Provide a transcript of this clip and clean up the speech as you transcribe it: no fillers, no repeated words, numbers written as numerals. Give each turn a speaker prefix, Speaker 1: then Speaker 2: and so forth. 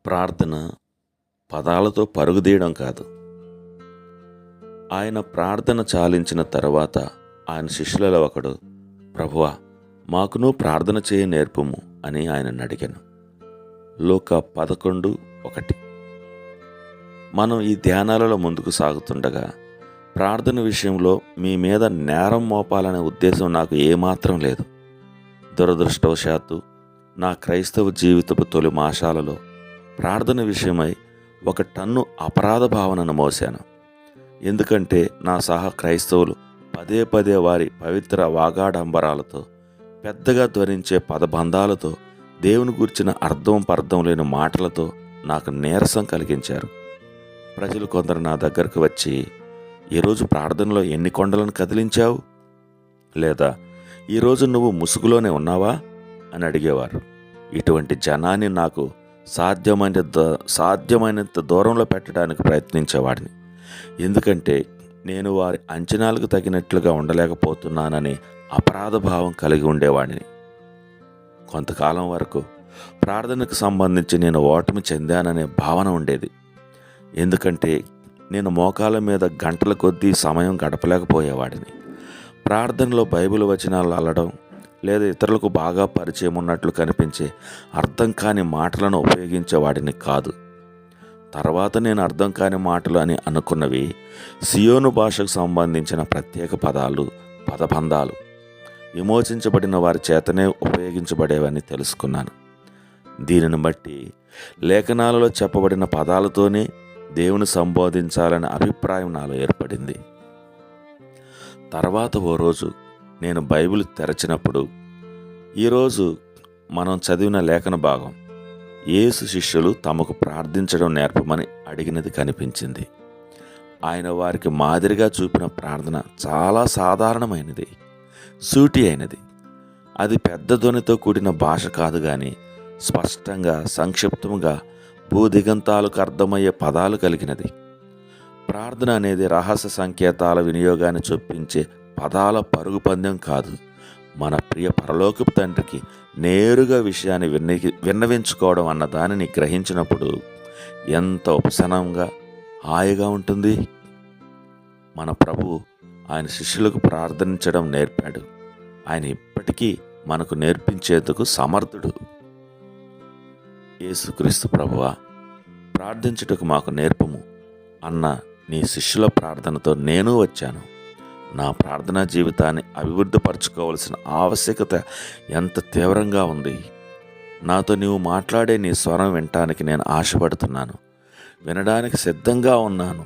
Speaker 1: ప్రార్థన పదాలతో పరుగుదీయడం కాదు. ఆయన ప్రార్థన చాలించిన తరువాత ఆయన శిష్యులలో ఒకడు, ప్రభువా, మాకును ప్రార్థన చేయ నేర్పుము అని ఆయనను అడిగాను. లూకా 11:1. మనం ఈ ధ్యానాలలో ముందుకు సాగుతుండగా ప్రార్థన విషయంలో మీ మీద నేరం మోపాలనే ఉద్దేశం నాకు ఏమాత్రం లేదు. దురదృష్టవశాత్తు నా క్రైస్తవ జీవితపు తొలి మాసాలలో ప్రార్థన విషయమై 1 టన్ను అపరాధ భావనను మోశాను. ఎందుకంటే నా సహా క్రైస్తవులు పదే పదే వారి పవిత్ర వాగాడంబరాలతో, పెద్దగా ధ్వనించే పదబంధాలతో, దేవుని గూర్చిన పర్థం లేని మాటలతో నాకు నీరసం కలిగించారు. ప్రజలు కొందరు నా దగ్గరకు వచ్చి, ఈరోజు ప్రార్థనలో ఎన్ని కొండలను కదిలించావు, లేదా ఈరోజు నువ్వు ముసుగులోనే ఉన్నావా అని అడిగేవారు. ఇటువంటి జనాన్ని నాకు సాధ్యమైనంత దూరంలో పెట్టడానికి ప్రయత్నించేవాడిని. ఎందుకంటే నేను వారి అంచనాలకు తగినట్లుగా ఉండలేకపోతున్నానని అపరాధ భావం కలిగి ఉండేవాడిని. కొంతకాలం వరకు ప్రార్థనకు సంబంధించి నేను ఓటమి చెందాననే భావన ఉండేది. ఎందుకంటే నేను మోకాల మీద గంటల కొద్దీ సమయం గడపలేకపోయేవాడిని. ప్రార్థనలో బైబిల్ వచనాలు అల్లడం, లేదా ఇతరులకు బాగా పరిచయం ఉన్నట్లు కనిపించే అర్థం కాని మాటలను ఉపయోగించేవాడిని కాదు. తర్వాత నేను అర్థం కాని మాటలు అని అనుకున్నవి సియోను భాషకు సంబంధించిన ప్రత్యేక పదాలు, పదబంధాలు విమోచించబడిన వారి చేతనే ఉపయోగించబడేవని తెలుసుకున్నాను. దీనిని బట్టి లేఖనాలలో చెప్పబడిన పదాలతోనే దేవుని సంబోధించాలనే అభిప్రాయం నాలో ఏర్పడింది. తర్వాత ఓ రోజు నేను బైబిల్ తెరచినప్పుడు ఈరోజు మనం చదివిన లేఖన భాగం యేసు శిష్యులు తమకు ప్రార్థించడం నేర్పమని అడిగినది కనిపించింది. ఆయన వారికి మాదిరిగా చూపిన ప్రార్థన చాలా సాధారణమైనది, సూటి అయినది. అది పెద్ద ధ్వనితో కూడిన భాష కాదు, కానీ స్పష్టంగా, సంక్షిప్తంగా, భూదిగంతాలకు అర్థమయ్యే పదాలు కలిగినది. ప్రార్థన అనేది రహస్య సంకేతాల వినియోగాన్ని చొప్పించే పదాల పరుగు పందెం కాదు. మన ప్రియ పరలోకపు తండ్రికి నేరుగా విషయాన్ని విన్నవించుకోవడం అన్న దానిని గ్రహించినప్పుడు ఎంత ఉపశమనంగా, హాయిగా ఉంటుంది. మన ప్రభువు ఆయన శిష్యులకు ప్రార్థించడం నేర్పాడు. ఆయన ఇప్పటికీ మనకు నేర్పించేందుకు సమర్థుడు. యేసుక్రీస్తు ప్రభువా, ప్రార్థించుటకు మాకు నేర్పము అన్న నీ శిష్యుల ప్రార్థనతో నేను వచ్చాను. నా ప్రార్థనా జీవితాన్ని అభివృద్ధిపరచుకోవాల్సిన ఆవశ్యకత ఎంత తీవ్రంగా ఉంది. నాతో నీవు మాట్లాడే నీ స్వరం వినటానికి నేను ఆశపడుతున్నాను, వినడానికి సిద్ధంగా ఉన్నాను.